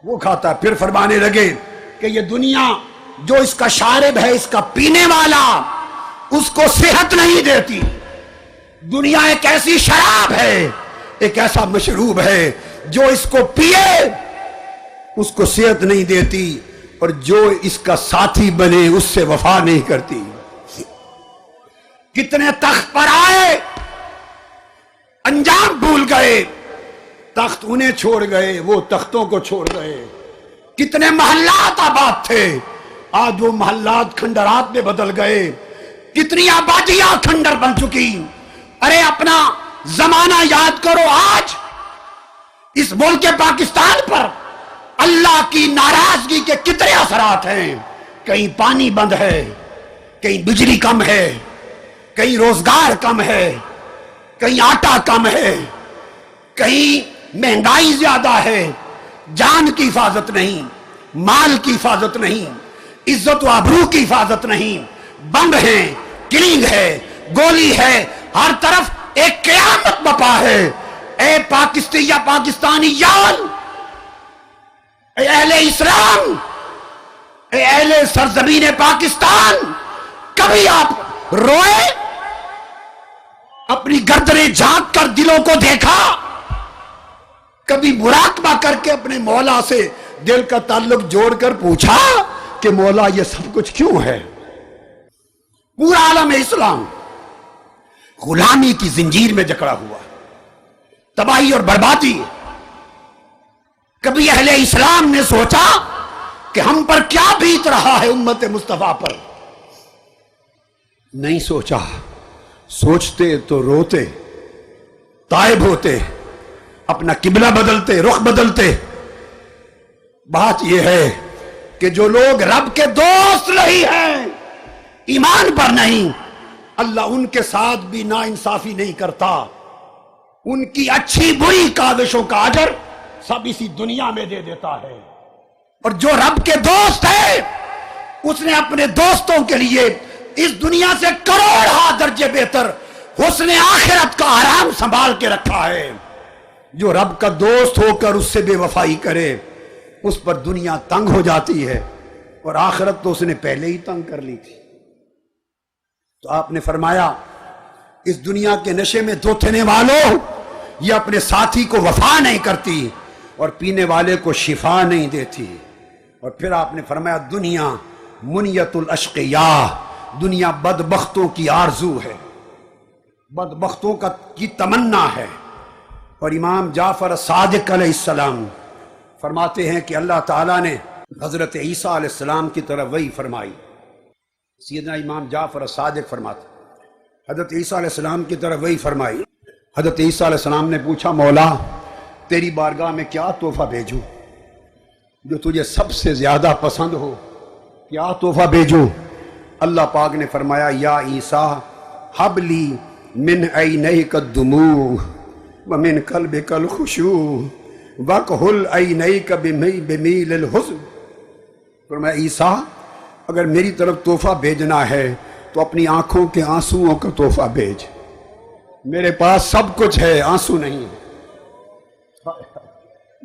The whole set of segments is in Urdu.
وہ کھاتا ہے۔ پھر فرمانے لگے کہ یہ دنیا جو اس کا شارب ہے، اس کا پینے والا، اس کو صحت نہیں دیتی۔ دنیا ایک ایسی شراب ہے، ایک ایسا مشروب ہے جو اس کو پیے اس کو صحت نہیں دیتی، اور جو اس کا ساتھی بنے اس سے وفا نہیں کرتی۔ کتنے تخت پر آئے، انجام بھول گئے، تخت انہیں چھوڑ گئے، وہ تختوں کو چھوڑ گئے۔ کتنے محلات آباد تھے، آج وہ محلات کھنڈرات میں بدل گئے۔ کتنی آبادیاں کھنڈر بن چکی۔ ارے اپنا زمانہ یاد کرو، آج اس ملک پاکستان پر اللہ کی ناراضگی کے کتنے اثرات ہیں۔ کہیں پانی بند ہے، کہیں بجلی کم ہے، کہیں روزگار کم ہے، کہیں آٹا کم ہے، کہیں مہنگائی زیادہ ہے، جان کی حفاظت نہیں، مال کی حفاظت نہیں، عزت و آبرو کی حفاظت نہیں، بم ہے، کلنگ ہے، گولی ہے، ہر طرف ایک قیامت بپا ہے۔ اے پاکستانیان، اے اہل اسلام، اے اہل سرزمین پاکستان، کبھی آپ روئے؟ اپنی گردنیں جھانک کر دلوں کو دیکھا؟ کبھی مراقبہ کر کے اپنے مولا سے دل کا تعلق جوڑ کر پوچھا کہ مولا یہ سب کچھ کیوں ہے؟ پورا عالم اسلام غلامی کی زنجیر میں جکڑا ہوا، تباہی اور بربادی۔ کبھی اہل اسلام نے سوچا کہ ہم پر کیا بیت رہا ہے امت مصطفیٰ پر؟ نہیں سوچا۔ سوچتے تو روتے، تائب ہوتے، اپنا قبلہ بدلتے، رخ بدلتے۔ بات یہ ہے کہ جو لوگ رب کے دوست نہیں ہیں، ایمان پر نہیں، اللہ ان کے ساتھ بھی ناانصافی نہیں کرتا۔ ان کی اچھی بری کاوشوں کا اجر سب اسی دنیا میں دے دیتا ہے۔ اور جو رب کے دوست ہے، اس نے اپنے دوستوں کے لیے اس دنیا سے کروڑ درجے بہتر حسن آخرت کا آرام سنبھال کے رکھا ہے۔ جو رب کا دوست ہو کر اس سے بے وفائی کرے، اس پر دنیا تنگ ہو جاتی ہے، اور آخرت تو اس نے پہلے ہی تنگ کر لی تھی۔ تو آپ نے فرمایا، اس دنیا کے نشے میں دوتھنے والوں، یہ اپنے ساتھی کو وفا نہیں کرتی اور پینے والے کو شفا نہیں دیتی۔ اور پھر آپ نے فرمایا، دنیا منیت الاشقیاء، دنیا بدبختوں کی آرزو ہے، بدبختوں کی تمنا ہے۔ اور امام جعفر صادق علیہ السلام فرماتے ہیں کہ اللہ تعالیٰ نے حضرت عیسیٰ علیہ السلام کی طرف وحی فرمائی۔ سیدنا امام جعفر صادق فرماتے حضرت عیسیٰ علیہ السلام کی طرف وحی فرمائی۔ حضرت عیسیٰ علیہ السلام نے پوچھا، مولا تیری بارگاہ میں کیا تحفہ بھیجوں جو تجھے سب سے زیادہ پسند ہو؟ کیا تحفہ بھیجوں؟ اللہ پاک نے فرمایا، یا عیسیٰ حب لی من عینیک الدموع ومن قلبک الخشوع وکحل عینیک بمیل الحزن۔ فرمایا، عیسیٰ اگر میری طرف تحفہ بھیجنا ہے تو اپنی آنکھوں کے آنسوؤں کا تحفہ بھیج۔ میرے پاس سب کچھ ہے، آنسو نہیں ہے۔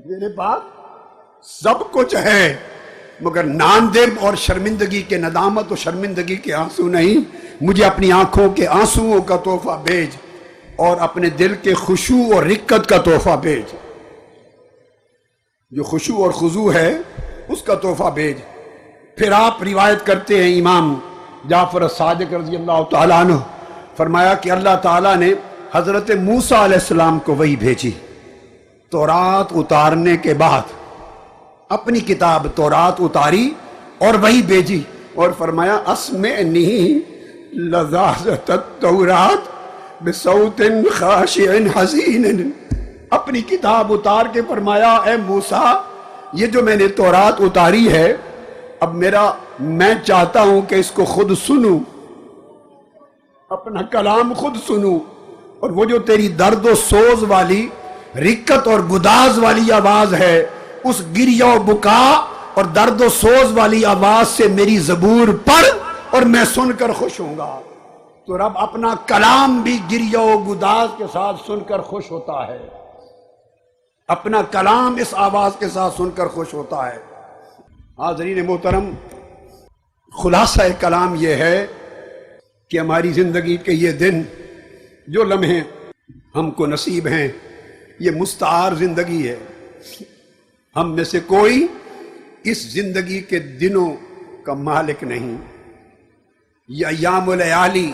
میرے پاس سب کچھ ہے، مگر ناندم اور شرمندگی کے، ندامت اور شرمندگی کے آنسو نہیں۔ مجھے اپنی آنکھوں کے آنسوؤں کا تحفہ بھیج، اور اپنے دل کے خشوع اور رقت کا تحفہ بھیج۔ جو خشوع اور خضوع ہے اس کا تحفہ بھیج۔ پھر آپ روایت کرتے ہیں، امام جعفر صادق رضی اللہ تعالیٰ عنہ فرمایا کہ اللہ تعالیٰ نے حضرت موسیٰ علیہ السلام کو وحی بھیجی۔ تورات اتارنے کے بعد اپنی کتاب تورات اتاری اور وحی بھیجی، اور فرمایا، اسمعنی لذاذۃ التورات بصوت خاشع حزین۔ اپنی کتاب اتار کے فرمایا، اے موسیٰ، یہ جو میں نے تورات اتاری ہے، اب میں چاہتا ہوں کہ اس کو خود سنوں، اپنا کلام خود سنوں، اور وہ جو تیری درد و سوز والی، رقت اور گداز والی آواز ہے، اس گریہ و بکا اور درد و سوز والی آواز سے میری زبور پڑھ اور میں سن کر خوش ہوں گا۔ تو رب اپنا کلام بھی گریہ و گداز کے ساتھ سن کر خوش ہوتا ہے۔ اپنا کلام اس آواز کے ساتھ سن کر خوش ہوتا ہے۔ حاضرین محترم، خلاصہ کلام یہ ہے کہ ہماری زندگی کے یہ دن جو لمحے ہم کو نصیب ہیں یہ مستعار زندگی ہے۔ ہم میں سے کوئی اس زندگی کے دنوں کا مالک نہیں۔ یہ ایام و لیالی،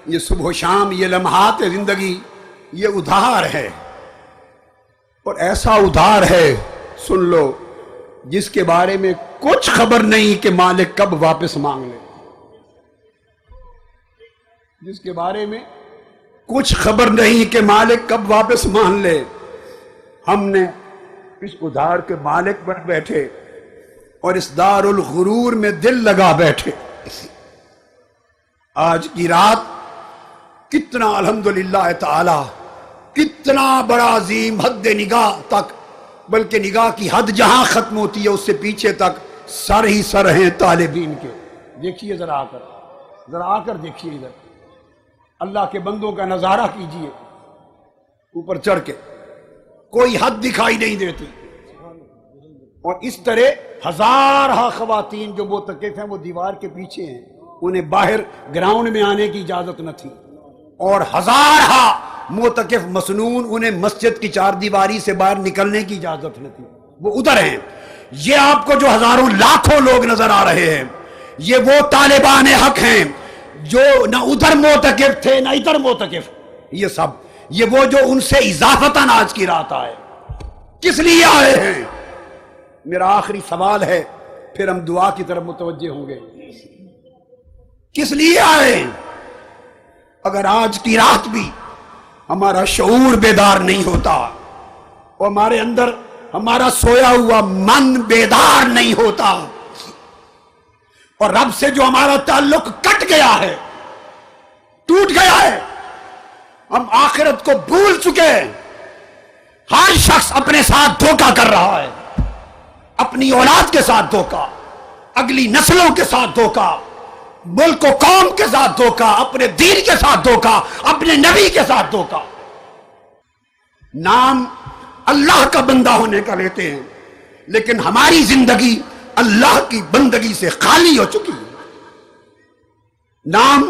یہ صبح و شام، یہ لمحات زندگی، یہ ادھار ہے، اور ایسا ادھار ہے، سن لو، جس کے بارے میں کچھ خبر نہیں کہ مالک کب واپس مانگ لے، جس کے بارے میں کچھ خبر نہیں کہ مالک کب واپس مان لے۔ ہم نے اس ادھار کے مالک بن بیٹھے اور اس دار الغرور میں دل لگا بیٹھے۔ آج کی رات کتنا الحمدللہ تعالی، کتنا بڑا عظیم حد نگاہ تک، بلکہ نگاہ کی حد جہاں ختم ہوتی ہے اس سے پیچھے تک سر ہی سر ہیں طالبین کے۔ دیکھیے ذرا آ کر دیکھیے ادھر، اللہ کے بندوں کا نظارہ کیجئے، اوپر چڑھ کے کوئی حد دکھائی نہیں دیتی، اور اس طرح ہزارہ خواتین جو معتکف ہیں وہ دیوار کے پیچھے ہیں، انہیں باہر گراؤنڈ میں آنے کی اجازت نہ تھی، اور ہزارہ معتکف مسنون انہیں مسجد کی چار دیواری سے باہر نکلنے کی اجازت نہ تھی، وہ ادھر ہیں۔ یہ آپ کو جو ہزاروں لاکھوں لوگ نظر آ رہے ہیں، یہ وہ طالبان حق ہیں جو نہ ادھر معتکف تھے نہ ادھر معتکف، یہ سب، یہ وہ جو ان سے اضافتاً آج کی رات آئے۔ کس لیے آئے ہیں؟ میرا آخری سوال ہے، پھر ہم دعا کی طرف متوجہ ہوں گے۔ کس لیے آئے ہیں؟ اگر آج کی رات بھی ہمارا شعور بیدار نہیں ہوتا، اور ہمارے اندر ہمارا سویا ہوا من بیدار نہیں ہوتا، اور رب سے جو ہمارا تعلق کٹ گیا ہے، ٹوٹ گیا ہے، ہم آخرت کو بھول چکے ہیں، ہر شخص اپنے ساتھ دھوکہ کر رہا ہے، اپنی اولاد کے ساتھ دھوکہ، اگلی نسلوں کے ساتھ دھوکہ، ملک و قوم کے ساتھ دھوکہ، اپنے دین کے ساتھ دھوکہ، اپنے نبی کے ساتھ دھوکہ۔ نام اللہ کا بندہ ہونے کا لیتے ہیں، لیکن ہماری زندگی اللہ کی بندگی سے خالی ہو چکی ہے۔ نام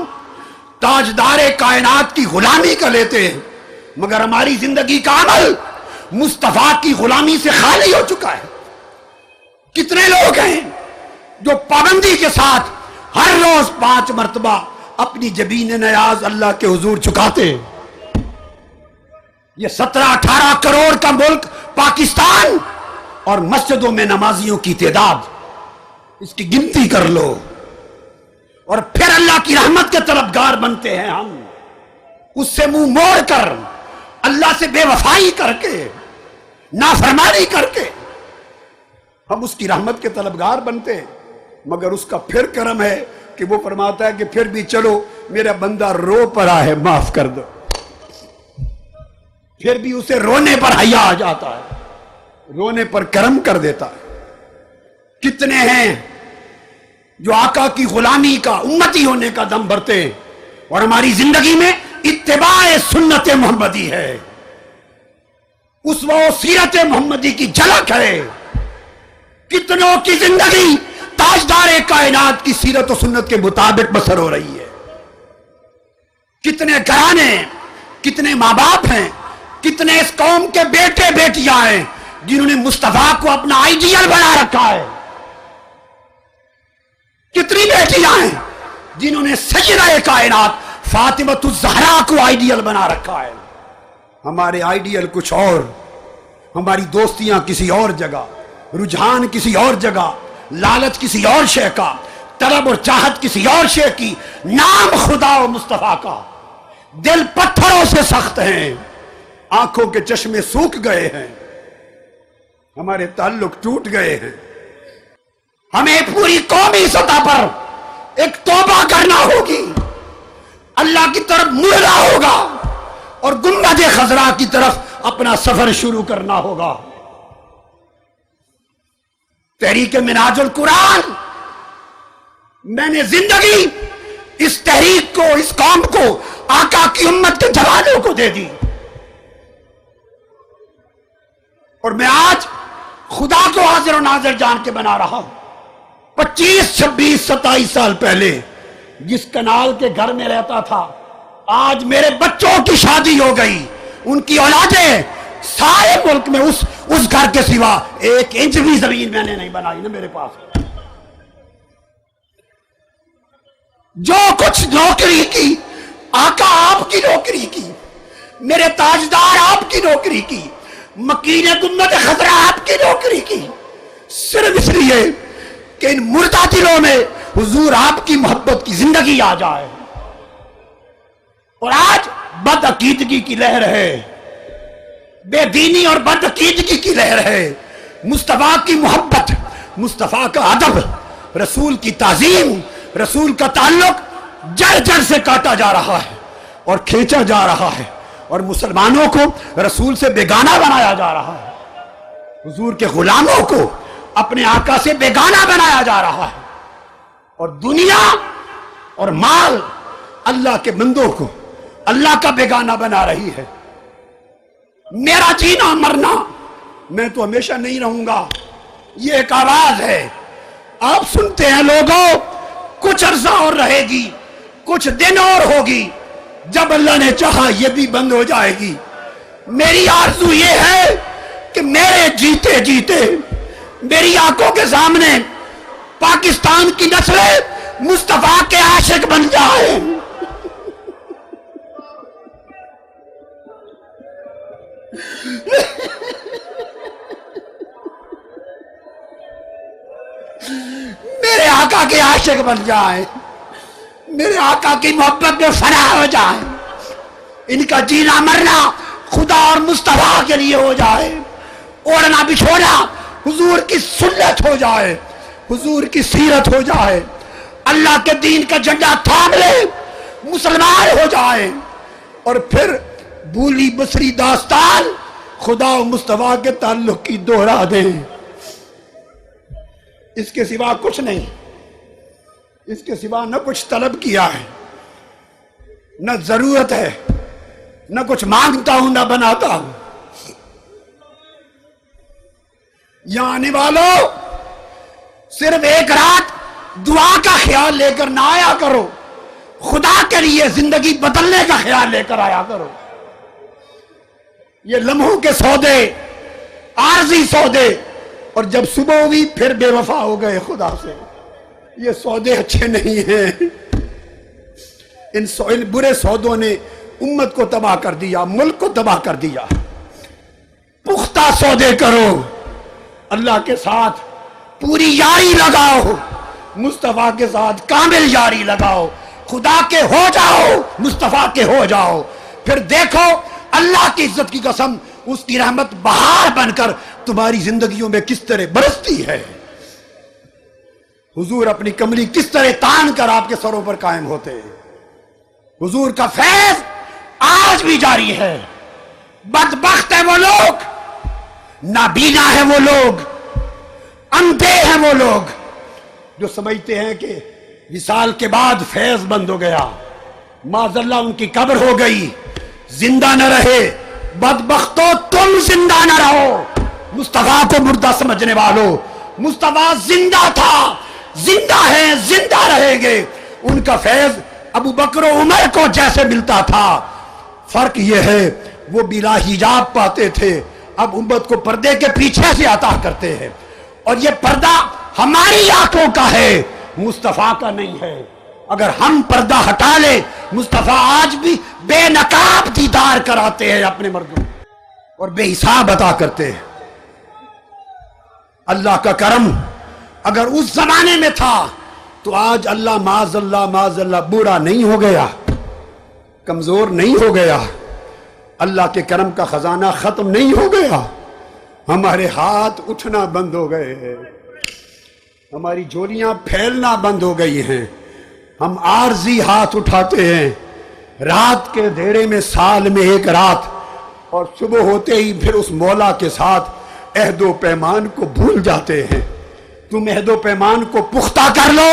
تاجدار کائنات کی غلامی کا لیتے ہیں، مگر ہماری زندگی کا عمل مصطفیٰ کی غلامی سے خالی ہو چکا ہے۔ کتنے لوگ ہیں جو پابندی کے ساتھ ہر روز 5 مرتبہ اپنی جبین نیاز اللہ کے حضور چکاتے ہیں۔ یہ 17-18 کروڑ کا ملک پاکستان، اور مسجدوں میں نمازیوں کی تعداد، اس کی گنتی کر لو، اور پھر اللہ کی رحمت کے طلبگار بنتے ہیں ہم، اس سے منہ موڑ کر، اللہ سے بے وفائی کر کے، نافرمانی کر کے ہم اس کی رحمت کے طلبگار بنتے ہیں۔ مگر اس کا پھر کرم ہے کہ وہ فرماتا ہے کہ پھر بھی چلو میرا بندہ رو پڑا ہے، معاف کر دو، پھر بھی اسے رونے پر حیا آ جاتا ہے، رونے پر کرم کر دیتا ہے۔ کتنے ہیں جو آقا کی غلامی کا، امتی ہونے کا دم بھرتے ہیں، اور ہماری زندگی میں اتباع سنت محمدی ہے، اسوہ و سیرت محمدی کی جھلک ہے۔ کتنوں کی زندگی تاجدار کائنات کی سیرت و سنت کے مطابق بسر ہو رہی ہے۔ کتنے گھرانے ہیں، کتنے ماں باپ ہیں، کتنے اس قوم کے بیٹے بیٹیاں ہیں جنہوں نے مصطفیٰ کو اپنا آئیڈیل بنا رکھا ہے۔ کتنی بیٹیاں ہیں جنہوں نے سیدہ کائنات فاطمۃ الزہرا کو آئیڈیل بنا رکھا ہے۔ ہمارے آئیڈیل کچھ اور، ہماری دوستیاں کسی اور جگہ، رجحان کسی اور جگہ، لالچ کسی اور شے کا، طلب اور چاہت کسی اور شے کی، نام خدا و مصطفیٰ کا۔ دل پتھروں سے سخت ہیں، آنکھوں کے چشمے سوکھ گئے ہیں، ہمارے تعلق ٹوٹ گئے ہیں۔ ہمیں پوری قومی سطح پر ایک توبہ کرنا ہوگی، اللہ کی طرف مڑنا ہوگا، اور گنبد خضرا کی طرف اپنا سفر شروع کرنا ہوگا۔ تحریک منہاج القرآن، میں نے زندگی اس تحریک کو، اس قوم کو، آقا کی امت کے جوانوں کو دے دی۔ اور میں آج خدا کو حاضر و ناظر جان کے بنا رہا ہوں، 25 26 27 سال پہلے جس کنال کے گھر میں رہتا تھا، آج میرے بچوں کی شادی ہو گئی، ان کی اولادیں، سارے ملک میں اس گھر کے سوا 1 انچ بھی زمین میں نے نہیں بنائی نا میرے پاس۔ جو کچھ نوکری کی، آقا آپ کی نوکری کی، میرے تاجدار آپ کی نوکری کی، مکین امت خضرا آپ کی نوکری کی، صرف اس لیے کہ ان مردہ دلوں میں حضور آپ کی محبت کی زندگی آ جائے۔ اور آج بد عقیدگی کی لہر ہے، بے دینی اور بد عقیدگی کی لہر ہے۔ مصطفیٰ کی محبت، مصطفیٰ کا ادب، رسول کی تعظیم، رسول کا تعلق جڑ جڑ سے کاٹا جا رہا ہے اور کھینچا جا رہا ہے، اور مسلمانوں کو رسول سے بیگانہ بنایا جا رہا ہے، حضور کے غلاموں کو اپنے آقا سے بیگانہ بنایا جا رہا ہے، اور دنیا اور مال اللہ کے بندوں کو اللہ کا بیگانہ بنا رہی ہے۔ میرا جینا مرنا، میں تو ہمیشہ نہیں رہوں گا، یہ ایک آواز ہے، آپ سنتے ہیں لوگوں، کچھ عرصہ اور رہے گی، کچھ دن اور ہوگی، جب اللہ نے چاہا یہ بھی بند ہو جائے گی۔ میری آرزو یہ ہے کہ میرے جیتے جیتے میری آنکھوں کے سامنے پاکستان کی نسلیں مصطفیٰ کے عاشق بن جائیں۔ میرے آقا کے عاشق بن جائیں، میرے آقا کی محبت میں فنا ہو جائے، ان کا جینا مرنا خدا اور مصطفیٰ کے لیے ہو جائے، اوڑھنا بچھونا حضور کی سنت ہو جائے، حضور کی سیرت ہو جائے، اللہ کے دین کا جھنڈا تھام لے، مسلمان ہو جائے، اور پھر بھولی بسری داستان خدا و مصطفیٰ کے تعلق کی دوہرا دیں۔ اس کے سوا کچھ نہیں، اس کے سوا نہ کچھ طلب کیا ہے، نہ ضرورت ہے، نہ کچھ مانگتا ہوں نہ بناتا ہوں۔ یہاں آنے والوں، صرف ایک رات دعا کا خیال لے کر نہ آیا کرو، خدا کے لیے زندگی بدلنے کا خیال لے کر آیا کرو۔ یہ لمحوں کے سودے، عارضی سودے، اور جب صبح ہوئی پھر بے وفا ہو گئے خدا سے، یہ سودے اچھے نہیں ہیں۔ ان برے سودوں نے امت کو تباہ کر دیا، ملک کو تباہ کر دیا۔ پختہ سودے کرو، اللہ کے ساتھ پوری یاری لگاؤ، مصطفیٰ کے ساتھ کامل یاری لگاؤ، خدا کے ہو جاؤ، مصطفیٰ کے ہو جاؤ، پھر دیکھو اللہ کی عزت کی قسم، اس کی رحمت بہار بن کر تمہاری زندگیوں میں کس طرح برستی ہے، حضور اپنی کملی کس طرح تان کر آپ کے سروں پر قائم ہوتے ہیں۔ حضور کا فیض آج بھی جاری ہے۔ بدبخت ہے وہ لوگ، نابینا ہے وہ لوگ، اندھے ہیں وہ لوگ جو سمجھتے ہیں کہ وصال کے بعد فیض بند ہو گیا، معاذ اللہ ان کی قبر ہو گئی، زندہ نہ رہے۔ بدبختو تم زندہ نہ رہو، مصطفیٰ کو مردہ سمجھنے والوں، مصطفیٰ زندہ تھا، زندہ ہے، زندہ رہیں گے۔ ان کا فیض ابو بکر و عمر کو جیسے ملتا تھا، فرق یہ ہے وہ بلا حجاب پاتے تھے، اب امت کو پردے کے پیچھے سے عطا کرتے ہیں، اور یہ پردہ ہماری آنکھوں کا ہے، مصطفیٰ کا نہیں ہے۔ اگر ہم پردہ ہٹا لیں، مصطفیٰ آج بھی بے نقاب دیدار کراتے ہیں اپنے مردوں، اور بے حساب عطا کرتے ہیں۔ اللہ کا کرم اگر اس زمانے میں تھا تو آج اللہ معاذ اللہ بوڑھا نہیں ہو گیا، کمزور نہیں ہو گیا، اللہ کے کرم کا خزانہ ختم نہیں ہو گیا، ہمارے ہاتھ اٹھنا بند ہو گئے ہیں، ہماری جھولیاں پھیلنا بند ہو گئی ہیں، ہم عارضی ہاتھ اٹھاتے ہیں، رات کے اندھیرے میں سال میں ایک رات، اور صبح ہوتے ہی پھر اس مولا کے ساتھ عہد و پیمان کو بھول جاتے ہیں۔ تم عہد و پیمان کو پختہ کر لو،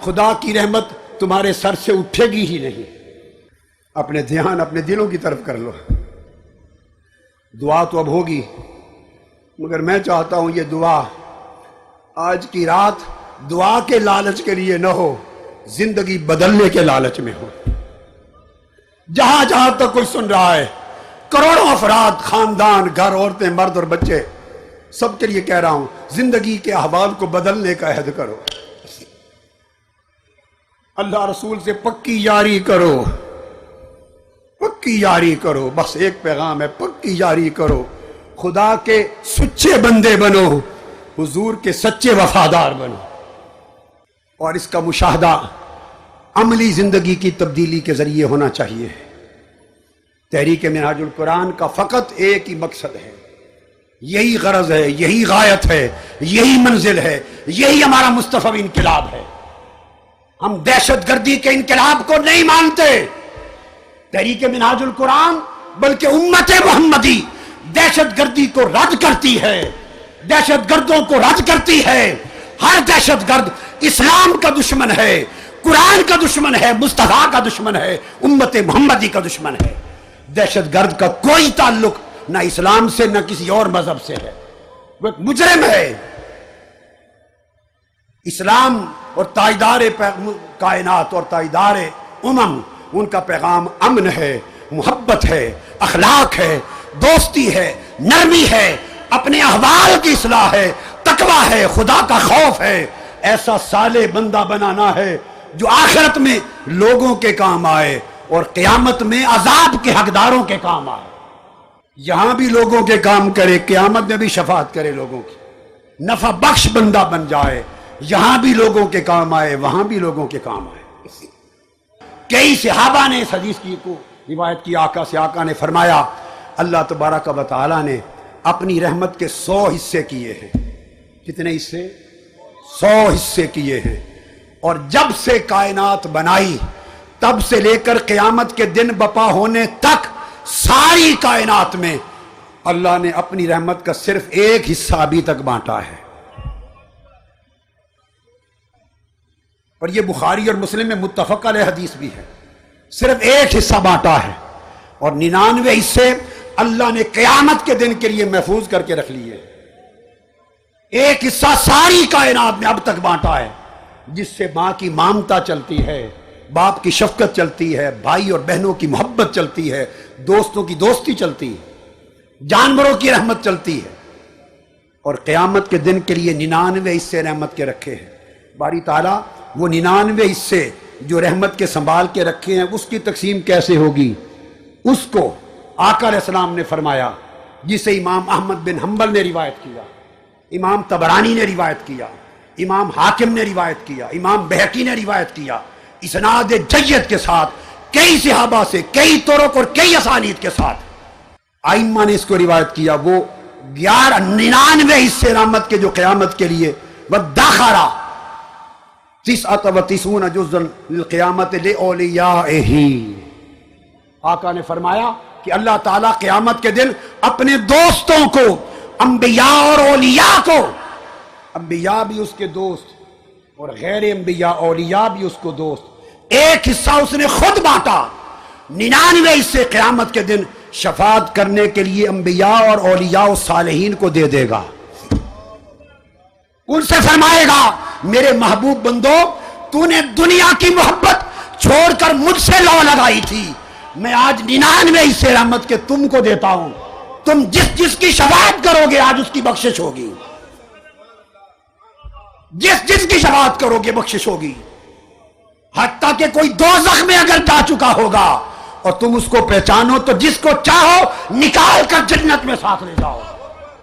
خدا کی رحمت تمہارے سر سے اٹھے گی ہی نہیں۔ اپنے دھیان اپنے دلوں کی طرف کر لو، دعا تو اب ہوگی، مگر میں چاہتا ہوں یہ دعا آج کی رات دعا کے لالچ کے لیے نہ ہو، زندگی بدلنے کے لالچ میں ہو۔ جہاں جہاں تک کوئی سن رہا ہے، کروڑوں افراد، خاندان، گھر، عورتیں، مرد اور بچے، سب کے لیے کہہ رہا ہوں، زندگی کے احوال کو بدلنے کا عہد کرو، اللہ رسول سے پکی یاری کرو، پکی یاری کرو۔ بس ایک پیغام ہے، پکی یاری کرو، خدا کے سچے بندے بنو، حضور کے سچے وفادار بنو، اور اس کا مشاہدہ عملی زندگی کی تبدیلی کے ذریعے ہونا چاہیے۔ تحریک منہاج القرآن کا فقط ایک ہی مقصد ہے، یہی غرض ہے، یہی غایت ہے، یہی منزل ہے، یہی ہمارا مصطفی انقلاب ہے۔ ہم دہشت گردی کے انقلاب کو نہیں مانتے۔ تحریک منہاج القرآن بلکہ امت محمدی دہشت گردی کو رد کرتی ہے، دہشت گردوں کو رد کرتی ہے۔ ہر دہشت گرد اسلام کا دشمن ہے، قرآن کا دشمن ہے، مصطفیٰ کا دشمن ہے، امت محمدی کا دشمن ہے۔ دہشت گرد کا کوئی تعلق نہ اسلام سے نہ کسی اور مذہب سے ہے، وہ ایک مجرم ہے۔ اسلام اور تاجدار کائنات اور تاجدار ان کا پیغام امن ہے، محبت ہے، اخلاق ہے، دوستی ہے، نرمی ہے، اپنے احوال کی اصلاح ہے، تقویٰ ہے، خدا کا خوف ہے۔ ایسا صالح بندہ بنانا ہے جو آخرت میں لوگوں کے کام آئے اور قیامت میں عذاب کے حقداروں کے کام آئے۔ یہاں بھی لوگوں کے کام کرے، قیامت میں بھی شفاعت کرے لوگوں کی، نفع بخش بندہ بن جائے، یہاں بھی لوگوں کے کام آئے، وہاں بھی لوگوں کے کام آئے۔ کئی صحابہ نے اس حدیث کی کو روایت کی آقا سے، آقا نے فرمایا اللہ تبارک و تعالی نے اپنی رحمت کے 100 حصے کیے ہیں۔ کتنے حصے؟ 100 حصے کیے ہیں، اور جب سے کائنات بنائی تب سے لے کر قیامت کے دن بپا ہونے تک ساری کائنات میں اللہ نے اپنی رحمت کا صرف ایک حصہ ابھی تک بانٹا ہے۔ اور یہ بخاری اور مسلم میں متفق علیہ حدیث بھی ہے، صرف ایک حصہ بانٹا ہے، اور 99 حصے اللہ نے قیامت کے دن کے لیے محفوظ کر کے رکھ لیے۔ ایک حصہ ساری کائنات میں اب تک بانٹا ہے، جس سے ماں کی مامتا چلتی ہے، باپ کی شفقت چلتی ہے، بھائی اور بہنوں کی محبت چلتی ہے، دوستوں کی دوستی چلتی ہے، جانوروں کی رحمت چلتی ہے، اور قیامت کے دن کے لیے 99 حصے رحمت کے رکھے ہیں۔ باری تعالیٰ وہ 99 حصے جو رحمت کے سنبھال کے رکھے ہیں، اس کی تقسیم کیسے ہوگی؟ اس کو آقا علیہ السلام نے فرمایا، جسے امام احمد بن حنبل نے روایت کیا، امام طبرانی نے روایت کیا، امام حاکم نے روایت کیا، امام بہقی نے روایت کیا، اسناد جید کے ساتھ، کئی صحابہ سے، کئی طرق اور کئی اسانید کے ساتھ ائمہ نے اس کو روایت کیا۔ وہ 99 حصے رحمت کے جو قیامت کے لیے وَدَّخَرَ 99 جزءً للقیامت لأولیائہ، آقا نے فرمایا کہ اللہ تعالیٰ قیامت کے دن اپنے دوستوں کو، انبیاء اور اولیاء کو، انبیاء بھی اس کے دوست اور غیر انبیاء اولیاء بھی اس کو دوست، ایک حصہ اس نے خود بانٹا، 99 حصے قیامت کے دن شفاعت کرنے کے لیے انبیاء اور اولیاء و صالحین کو دے دے گا۔ ان سے فرمائے گا میرے محبوب بندو، تو نے دنیا کی محبت چھوڑ کر مجھ سے لو لگائی تھی، میں آج 99 حصے رحمت کے تم کو دیتا ہوں، تم جس جس کی شفاعت کرو گے آج اس کی بخشش ہوگی، جس جس کی شفاعت کرو گے بخشش ہوگی، حتیٰ کہ کوئی دوزخ میں اگر جا چکا ہوگا اور تم اس کو پہچانو تو جس کو چاہو نکال کر جنت میں ساتھ لے جاؤ۔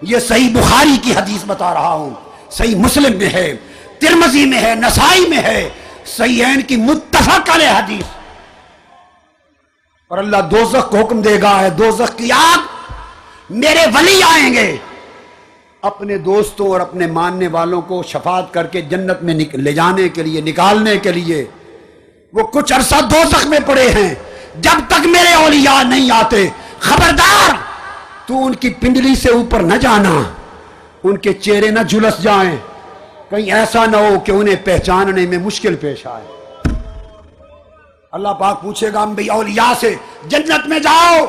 یہ صحیح بخاری کی حدیث بتا رہا ہوں، صحیح مسلم میں ہے، ترمذی میں ہے، نسائی میں ہے، صحیحین کی متفق علیہ حدیث۔ اور اللہ دوزخ کو حکم دے گا، ہے دوزخ کی آگ، میرے ولی آئیں گے اپنے دوستوں اور اپنے ماننے والوں کو شفاعت کر کے جنت میں لے جانے کے لیے، نکالنے کے لیے۔ وہ کچھ عرصہ دوزخ میں پڑے ہیں، جب تک میرے اولیاء نہیں آتے، خبردار تو ان کی پنڈلی سے اوپر نہ جانا، ان کے چہرے نہ جھلس جائیں، کہیں ایسا نہ ہو کہ انہیں پہچاننے میں مشکل پیش آئے۔ اللہ پاک پوچھے گا انبیاء اولیاء سے، جنت میں جاؤ،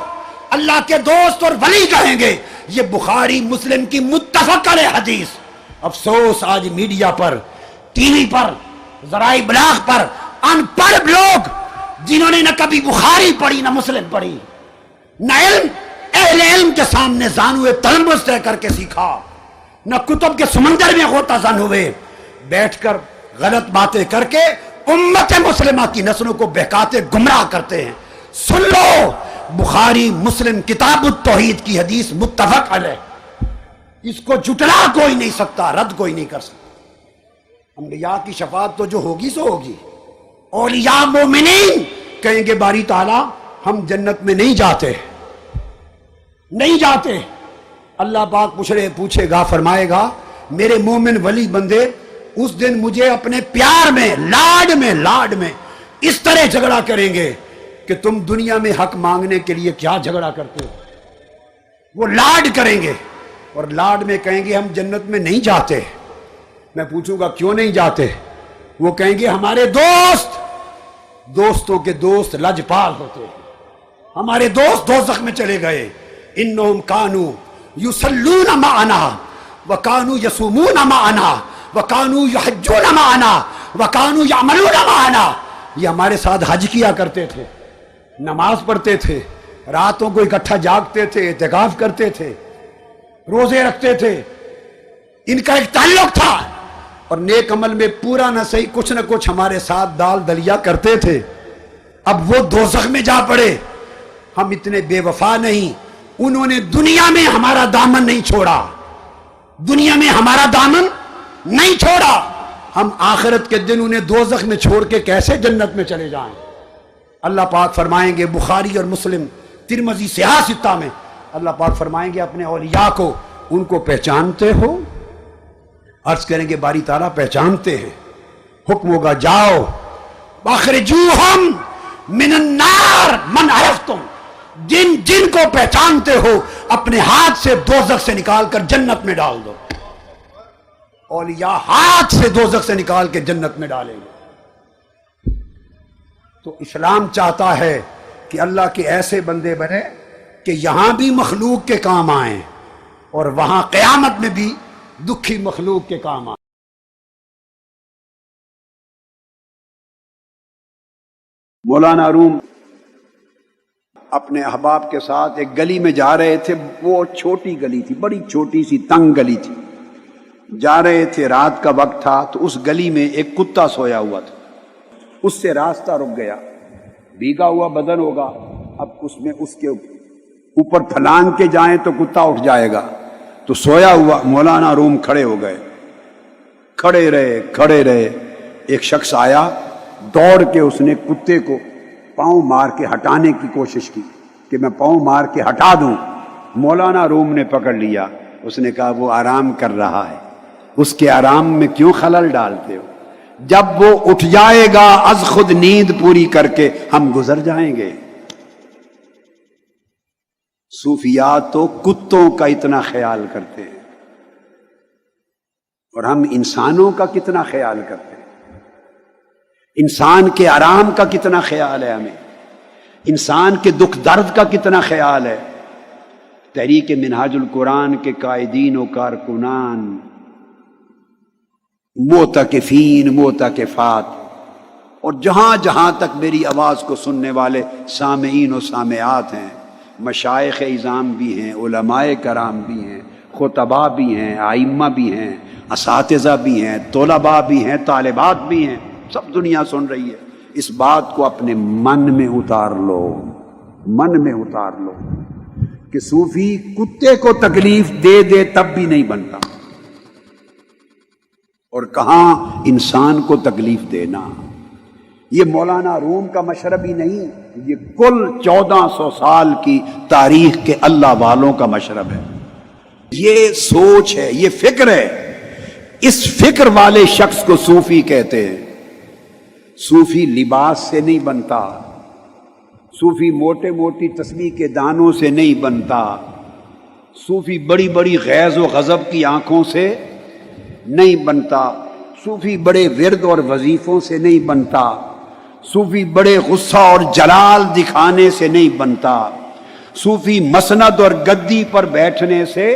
اللہ کے دوست اور ولی کہیں گے یہ بخاری مسلم کی متفق علیہ حدیث. افسوس آج میڈیا پر، ٹی وی پر، ذرائع ابلاغ پر ان پڑھ لوگ جنہوں نے نہ کبھی بخاری پڑھی نہ مسلم پڑھی، نہ علم اہل علم کے سامنے زانوے تلمس طے کر کے سیکھا، نہ کتب کے سمندر میں غوطہ زن ہوئے، بیٹھ کر غلط باتیں کر کے امت مسلمہ کی نسلوں کو بہکاتے گمراہ کرتے ہیں. سن لو، بخاری مسلم کتاب التوحید کی حدیث متفق علیہ، اس کو جھٹلا کوئی نہیں سکتا، رد کوئی نہیں کر سکتا. انبیاء کی شفاعت تو جو ہوگی سو ہوگی. اولیاء مومنین کہیں گے باری تعالیٰ ہم جنت میں نہیں جاتے، نہیں جاتے. اللہ پاک پوچھے گا، فرمائے گا میرے مومن ولی بندے اس دن مجھے اپنے پیار میں، لاڈ میں اس طرح جھگڑا کریں گے کہ تم دنیا میں حق مانگنے کے لیے کیا جھگڑا کرتے ہو. وہ لاڈ کریں گے اور لاڈ میں کہیں گے ہم جنت میں نہیں جاتے. میں پوچھوں گا کیوں نہیں جاتے؟ وہ کہیں گے ہمارے دوستوں کے دوست لجپال ہوتے ہیں، ہمارے دوست دوزخ میں چلے گئے. انہم کانوا یصلون معنا وکانوا یصومون معنا وکانوا یحجون معنا وکانوا یعملون معنا. یہ ہمارے ساتھ حج کیا کرتے تھے، نماز پڑھتے تھے، راتوں کو اکٹھا جاگتے تھے، اعتکاف کرتے تھے، روزے رکھتے تھے. ان کا ایک تعلق تھا اور نیک عمل میں پورا نہ صحیح کچھ نہ کچھ ہمارے ساتھ دال دلیا کرتے تھے. اب وہ دوزخ میں جا پڑے. ہم اتنے بے وفا نہیں. انہوں نے دنیا میں ہمارا دامن نہیں چھوڑا، دنیا میں ہمارا دامن نہیں چھوڑا. ہم آخرت کے دن انہیں دوزخ میں چھوڑ کے کیسے جنت میں چلے جائیں؟ اللہ پاک فرمائیں گے، بخاری اور مسلم ترمذی صحاح ستہ میں اللہ پاک فرمائیں گے اپنے اولیاء کو، ان کو پہچانتے ہو؟ عرض کریں گے باری تعالیٰ پہچانتے ہیں. حکم ہوگا جاؤ اخرجوہم من النار من عرفتم، جن کو پہچانتے ہو اپنے ہاتھ سے دوزخ سے نکال کر جنت میں ڈال دو. اولیاء ہاتھ سے دوزخ سے نکال کے جنت میں ڈالیں گے. تو اسلام چاہتا ہے کہ اللہ کے ایسے بندے بنے کہ یہاں بھی مخلوق کے کام آئیں اور وہاں قیامت میں بھی دکھی مخلوق کے کام آئیں. مولانا روم اپنے احباب کے ساتھ ایک گلی میں جا رہے تھے. وہ چھوٹی گلی تھی، بڑی چھوٹی سی تنگ گلی تھی. جا رہے تھے، رات کا وقت تھا، تو اس گلی میں ایک کتا سویا ہوا تھا. اس سے راستہ رک گیا. بھیگا ہوا بدن ہوگا، اب اس کے اوپر پھلانگ کے جائیں تو کتا اٹھ جائے گا. تو سویا ہوا مولانا روم کھڑے ہو گئے. کھڑے رہے. ایک شخص آیا، دوڑ کے اس نے کتے کو پاؤں مار کے ہٹانے کی کوشش کی کہ میں پاؤں مار کے ہٹا دوں. مولانا روم نے پکڑ لیا. اس نے کہا وہ آرام کر رہا ہے، اس کے آرام میں کیوں خلل ڈالتے ہو؟ جب وہ اٹھ جائے گا از خود نیند پوری کر کے ہم گزر جائیں گے. صوفیاء تو کتوں کا اتنا خیال کرتے ہیں اور ہم انسانوں کا کتنا خیال کرتے ہیں. انسان کے آرام کا کتنا خیال ہے ہمیں، انسان کے دکھ درد کا کتنا خیال ہے. تحریک منہاج القرآن کے قائدین و کارکنان، معتکفین، معتکفات، اور جہاں جہاں تک میری آواز کو سننے والے سامعین و سامعات ہیں، مشائخ اعظام بھی ہیں، علماء کرام بھی ہیں، خطباء بھی ہیں، ائمہ بھی ہیں، اساتذہ بھی ہیں، طلباء بھی ہیں، طالبات بھی ہیں، سب دنیا سن رہی ہے. اس بات کو اپنے من میں اتار لو، من میں اتار لو کہ صوفی کتے کو تکلیف دے دے تب بھی نہیں بنتا، اور کہاں انسان کو تکلیف دینا. یہ مولانا روم کا مشرب ہی نہیں، یہ کل 1400 سال کی تاریخ کے اللہ والوں کا مشرب ہے. یہ سوچ ہے، یہ فکر ہے. اس فکر والے شخص کو صوفی کہتے ہیں. صوفی لباس سے نہیں بنتا، صوفی موٹے موٹی تسبیح کے دانوں سے نہیں بنتا، صوفی بڑی بڑی غیظ و غضب کی آنکھوں سے نہیں بنتا، صوفی بڑے ورد اور وظیفوں سے نہیں بنتا، صوفی بڑے غصہ اور جلال دکھانے سے نہیں بنتا. صوفی مسند اور گدی پر بیٹھنے سے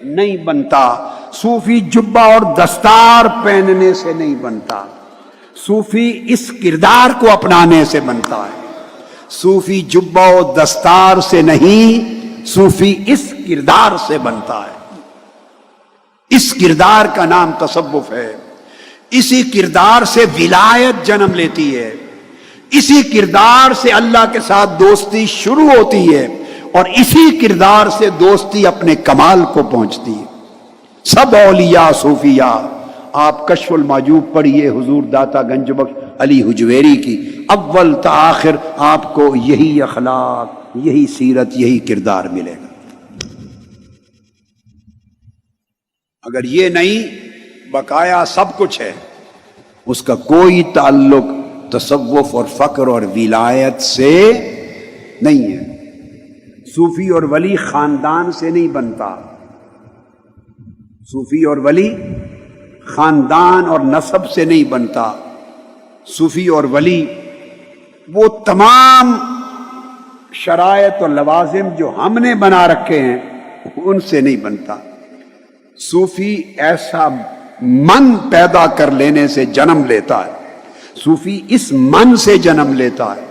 نہیں بنتا، صوفی جبہ اور دستار پہننے سے نہیں بنتا، صوفی اس کردار کو اپنانے سے بنتا ہے۔ صوفی جبہ و دستار سے نہیں، صوفی اس کردار سے بنتا ہے۔ اس کردار کا نام تصوف ہے۔ اسی کردار سے ولایت جنم لیتی ہے، اسی کردار سے اللہ کے ساتھ دوستی شروع ہوتی ہے، اور اسی کردار سے دوستی اپنے کمال کو پہنچتی ہے۔ سب اولیاء صوفیاء، آپ کشف المحجوب پڑھیے حضور داتا گنج بخش علی حجویری کی، اول تا آخر آپ کو یہی اخلاق، یہی سیرت، یہی کردار ملے گا۔ اگر یہ نہیں، بقایا سب کچھ ہے، اس کا کوئی تعلق تصوف اور فقر اور ولایت سے نہیں ہے۔ صوفی اور ولی خاندان سے نہیں بنتا، صوفی اور ولی خاندان اور نسب سے نہیں بنتا، صوفی اور ولی وہ تمام شرائط اور لوازم جو ہم نے بنا رکھے ہیں ان سے نہیں بنتا۔ صوفی ایسا من پیدا کر لینے سے جنم لیتا ہے، صوفی اس من سے جنم لیتا ہے